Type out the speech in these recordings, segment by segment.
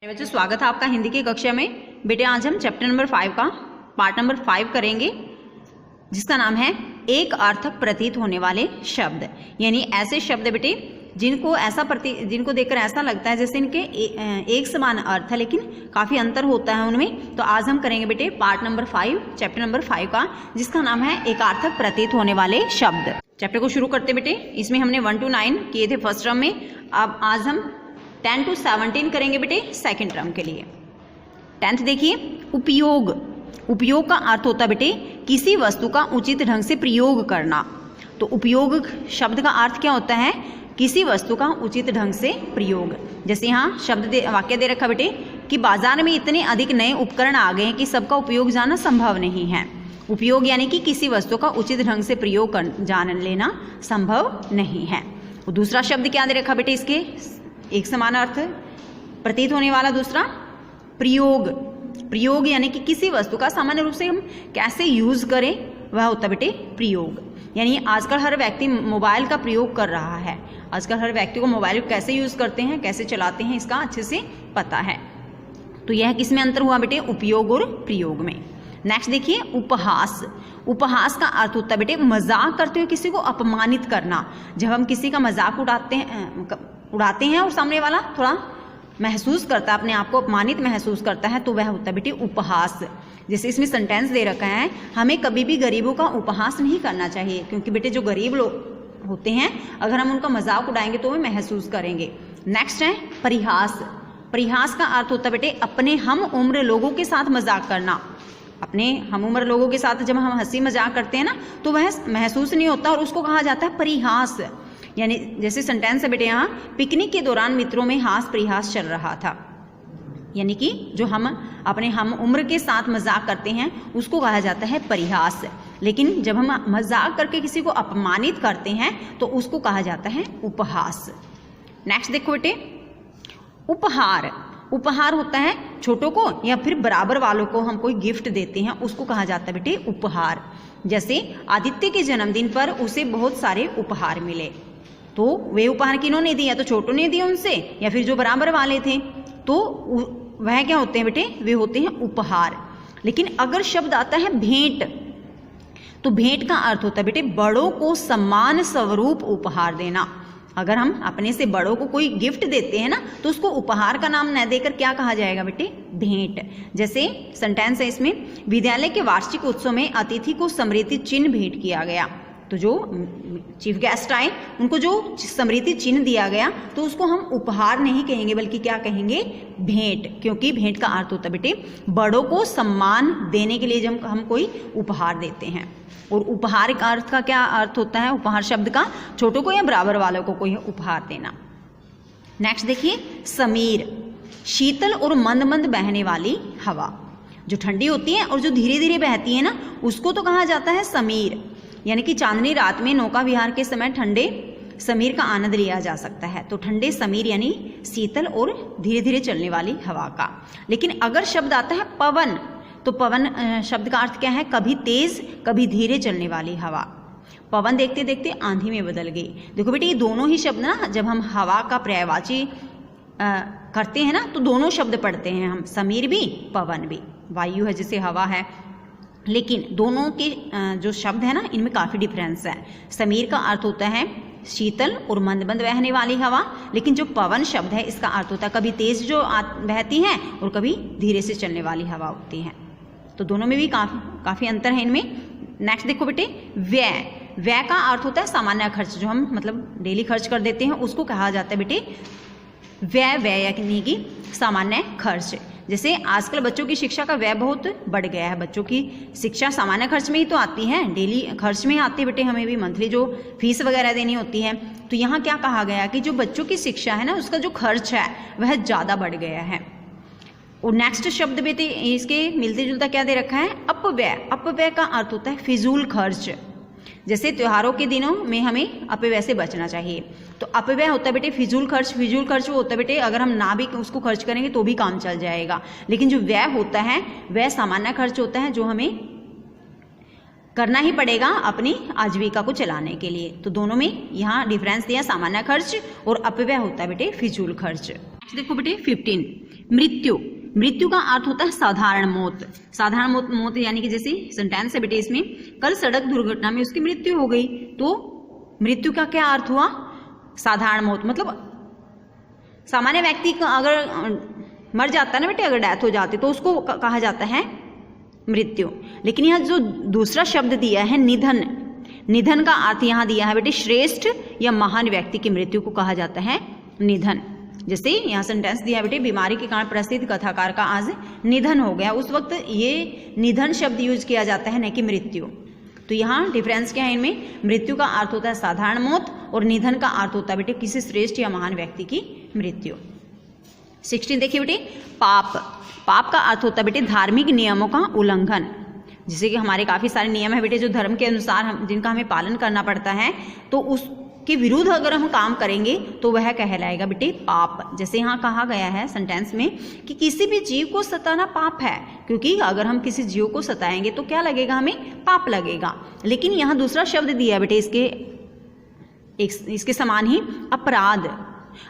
बच्चों स्वागत है आपका हिंदी की कक्षा में। बेटे आज हम चैप्टर नंबर 5 का पार्ट नंबर 5 करेंगे, जिसका नाम है एक अर्थक प्रतीत होने वाले शब्द। यानी ऐसे शब्द बेटे जिनको देखकर ऐसा लगता है जैसे इनके एक समान अर्थ है, लेकिन काफ़ी अंतर होता है उनमें। तो आज हम करेंगे बेटे पार्ट नंबर 5 चैप्टर नंबर 5 का, जिसका नाम है एक अर्थक प्रतीत होने वाले शब्द। चैप्टर को शुरू करते बेटे। इसमें हमने 1 to 9 किए थे फर्स्ट टर्म में, अब आज हम 10 to 17 करेंगे बेटे सेकंड टर्म के लिए। 10th देखिए, उपयोग। उपयोग का अर्थ होता है बेटे किसी वस्तु का उचित ढंग से प्रयोग करना। तो उपयोग शब्द का अर्थ क्या होता है? किसी वस्तु का उचित ढंग से प्रयोग। जैसे यहाँ वाक्य दे रखा बेटे कि बाजार में इतने अधिक नए उपकरण आ गए हैं कि सबका उपयोग जाना संभव नहीं है। उपयोग यानी कि किसी वस्तु का उचित ढंग से प्रयोग जान लेना संभव नहीं है। और दूसरा शब्द क्या दे रखा बेटे इसके एक समान अर्थ प्रतीत होने वाला दूसरा प्रयोग। प्रयोग यानी कि किसी वस्तु का सामान्य रूप से हम कैसे यूज करें, वह होता बेटे प्रयोग। यानी आजकल हर व्यक्ति मोबाइल का प्रयोग कर रहा है। आजकल हर व्यक्ति को मोबाइल कैसे यूज करते हैं, कैसे चलाते हैं, इसका अच्छे से पता है। तो यह किस में अंतर हुआ बेटे? उपयोग और प्रयोग में। नेक्स्ट देखिए, उपहास। उपहास का अर्थ होता है बेटे मजाक करते हुए किसी को अपमानित करना। जब हम किसी का मजाक उड़ाते हैं और सामने वाला थोड़ा महसूस करता है, अपने आप को अपमानित महसूस करता है, तो वह होता है बेटे उपहास। जैसे इसमें सेंटेंस दे रखा है, हमें कभी भी गरीबों का उपहास नहीं करना चाहिए, क्योंकि बेटे जो गरीब लोग होते हैं अगर हम उनका मजाक उड़ाएंगे तो वे महसूस करेंगे। नेक्स्ट है परिहास। परिहास का अर्थ होता है बेटे अपने हम उम्र लोगों के साथ मजाक करना। अपने हम उम्र लोगों के साथ जब हम हंसी मजाक करते हैं ना, तो वह महसूस नहीं होता और उसको कहा जाता है परिहास। यानी जैसे सेंटेंस है बेटे यहाँ, पिकनिक के दौरान मित्रों में हास परिहास चल रहा था। यानी कि जो हम अपने हम उम्र के साथ मजाक करते हैं उसको कहा जाता है परिहास। लेकिन जब हम मजाक करके किसी को अपमानित करते हैं तो उसको कहा जाता है उपहास। नेक्स्ट देखो बेटे, उपहार। उपहार होता है छोटों को या फिर बराबर वालों को हम कोई गिफ्ट देते हैं, उसको कहा जाता है बेटे उपहार। जैसे आदित्य के जन्मदिन पर उसे बहुत सारे उपहार मिले, तो वे उपहार किन्होंने दिया? तो छोटों ने दिया उनसे, या फिर जो बराबर वाले थे, तो वह क्या होते हैं बेटे? वे होते हैं उपहार। लेकिन अगर शब्द आता है भेंट, तो भेंट का अर्थ होता है बेटे बड़ों को सम्मान स्वरूप उपहार देना। अगर हम अपने से बड़ों को कोई गिफ्ट देते हैं ना, तो उसको उपहार का नाम न देकर क्या कहा जाएगा बेटे? भेंट। जैसे सेंटेंस है इसमें, विद्यालय के वार्षिक उत्सव में अतिथि को स्मृति चिन्ह भेंट किया गया। तो जो चीफ गेस्ट आए उनको जो स्मृति चिन्ह दिया गया, तो उसको हम उपहार नहीं कहेंगे बल्कि क्या कहेंगे? भेंट। क्योंकि भेंट का अर्थ होता है बेटे बड़ों को सम्मान देने के लिए जब हम कोई उपहार देते हैं। और उपहार का अर्थ का क्या अर्थ होता है? उपहार शब्द का छोटों को या बराबर वालों को कोई उपहार देना। नेक्स्ट देखिए, समीर। शीतल और मंद मंद बहने वाली हवा। जो ठंडी होती है और जो धीरे धीरे बहती है ना, उसको तो कहा जाता है समीर। यानी कि चांदनी रात में नौका विहार के समय ठंडे समीर का आनंद लिया जा सकता है। तो ठंडे समीर यानी शीतल और धीरे धीरे चलने वाली हवा का। लेकिन अगर शब्द आता है पवन, तो पवन शब्द का अर्थ क्या है? कभी तेज कभी धीरे चलने वाली हवा। पवन देखते देखते आंधी में बदल गई। देखो बेटे ये दोनों ही शब्द ना, जब हम हवा का पर्यायवाची करते हैं ना, तो दोनों शब्द पढ़ते हैं हम, समीर भी पवन भी। वायु है जैसे हवा है, लेकिन दोनों के जो शब्द है ना, इनमें काफ़ी डिफरेंस है। समीर का अर्थ होता है शीतल और मंद मंद बहने वाली हवा, लेकिन जो पवन शब्द है इसका अर्थ होता है कभी तेज जो बहती है और कभी धीरे से चलने वाली हवा होती है। तो दोनों में भी काफ़ी अंतर है इनमें। नेक्स्ट देखो बेटे, व्यय। व्यय का अर्थ होता है सामान्य खर्च, जो हम मतलब डेली खर्च कर देते हैं उसको कहा जाता है बेटे व्यय। व्यय यानी कि सामान्य खर्च। जैसे आजकल बच्चों की शिक्षा का व्यय बहुत बढ़ गया है। बच्चों की शिक्षा सामान्य खर्च में ही तो आती है, डेली खर्च में ही आती है बेटे। हमें भी मंथली जो फीस वगैरह देनी होती है, तो यहाँ क्या कहा गया कि जो बच्चों की शिक्षा है ना, उसका जो खर्च है वह ज़्यादा बढ़ गया है। और नेक्स्ट शब्द बेटे इसके मिलते जुलता क्या दे रखा है? अपव्यय। अपव्यय का अर्थ होता है फिजूल खर्च। जैसे त्योहारों के दिनों में हमें अपव्यय से बचना चाहिए। तो अपव्यय होता है बेटे फिजूल खर्च। फिजूल खर्च वो होता है बेटे अगर हम ना भी उसको खर्च करेंगे तो भी काम चल जाएगा। लेकिन जो व्यय होता है वह सामान्य खर्च होता है, जो हमें करना ही पड़ेगा अपनी आजीविका को चलाने के लिए। तो दोनों में यहाँ डिफरेंस दिया, सामान्य खर्च और अपव्यय होता है बेटे फिजूल खर्च। देखो बेटे 15 मृत्यु, मृत्यु का अर्थ होता है साधारण मौत। साधारण मौत यानी कि जैसे सेंटेंस है बेटे इसमें, कल सड़क दुर्घटना में उसकी मृत्यु हो गई, तो मृत्यु का क्या अर्थ हुआ? साधारण मौत। मतलब सामान्य व्यक्ति का अगर मर जाता है ना बेटे, अगर डेथ हो जाती तो उसको कहा जाता है मृत्यु। लेकिन यहाँ जो दूसरा शब्द दिया है निधन, निधन का अर्थ यहाँ दिया है बेटे श्रेष्ठ या महान व्यक्ति की मृत्यु को कहा जाता है निधन। जैसे यहाँ सेंटेंस दिया बेटे, बीमारी के कारण प्रसिद्ध कथाकार का आज निधन हो गया, उस वक्त ये निधन शब्द यूज किया जाता है, न कि मृत्यु। तो यहाँ डिफरेंस क्या है इनमें? मृत्यु का अर्थ होता है साधारण मौत और निधन का अर्थ होता है बेटे किसी श्रेष्ठ या महान व्यक्ति की मृत्यु। 16 देखिए बेटे, पाप, पाप का अर्थ होता है बेटे धार्मिक नियमों का उल्लंघन। जैसे कि हमारे काफ़ी सारे नियम है बेटे जो धर्म के अनुसार जिनका हमें पालन करना पड़ता है, तो उसके विरुद्ध अगर हम काम करेंगे तो वह कहलाएगा बेटे पाप। जैसे यहाँ कहा गया है सेंटेंस में कि किसी भी जीव को सताना पाप है, क्योंकि अगर हम किसी जीव को सताएंगे तो क्या लगेगा? हमें पाप लगेगा। लेकिन यहाँ दूसरा शब्द दिया है बेटे इसके समान ही अपराध।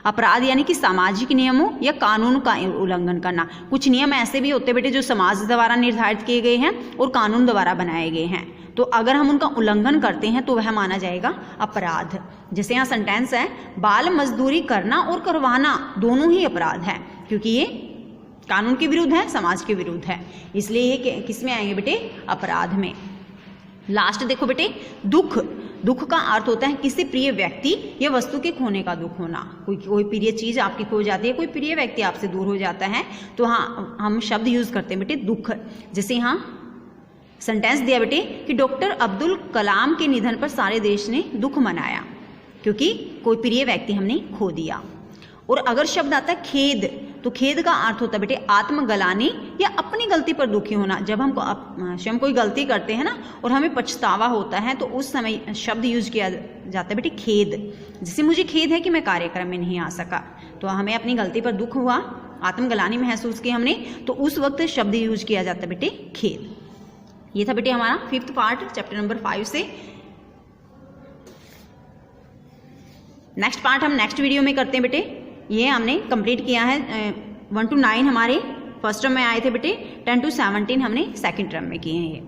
अपराध यानी कि सामाजिक नियमों या कानून का उल्लंघन करना। कुछ नियम ऐसे भी होते हैं बेटे जो समाज द्वारा निर्धारित किए गए हैं और कानून द्वारा बनाए गए हैं, तो अगर हम उनका उल्लंघन करते हैं तो वह माना जाएगा अपराध। जैसे यहाँ सेंटेंस है, बाल मजदूरी करना और करवाना दोनों ही अपराध है, क्योंकि ये कानून के विरुद्ध है, समाज के विरुद्ध है, इसलिए ये किस में आएंगे बेटे? अपराध में। लास्ट देखो बेटे, दुख, दुख का अर्थ होता है किसी प्रिय व्यक्ति या वस्तु के खोने का दुख होना। कोई प्रिय चीज आपकी खो जाती है, कोई प्रिय व्यक्ति आपसे दूर हो जाता है, तो हाँ हम शब्द यूज करते हैं बेटे दुख। जैसे यहाँ सेंटेंस दिया बेटे कि डॉक्टर अब्दुल कलाम के निधन पर सारे देश ने दुख मनाया, क्योंकि कोई प्रिय व्यक्ति हमने खो दिया। और अगर शब्द आता है खेद, तो खेद का अर्थ होता है बेटे आत्मग्लानि या अपनी गलती पर दुखी होना। जब हम स्वयं कोई गलती करते हैं ना और हमें पछतावा होता है, तो उस समय शब्द यूज किया जाता है बेटे खेद। जैसे मुझे खेद है कि मैं कार्यक्रम में नहीं आ सका, तो हमें अपनी गलती पर दुख हुआ, आत्मग्लानि महसूस की हमने, तो उस वक्त शब्द यूज किया जाता है बेटे खेद। ये था बेटे हमारा 5th पार्ट चैप्टर नंबर 5 से। नेक्स्ट पार्ट हम नेक्स्ट वीडियो में करते हैं बेटे। ये हमने कंप्लीट किया है 1 to 9 हमारे फर्स्ट टर्म में आए थे बेटे, 10 to 17 हमने सेकंड टर्म में किए हैं ये।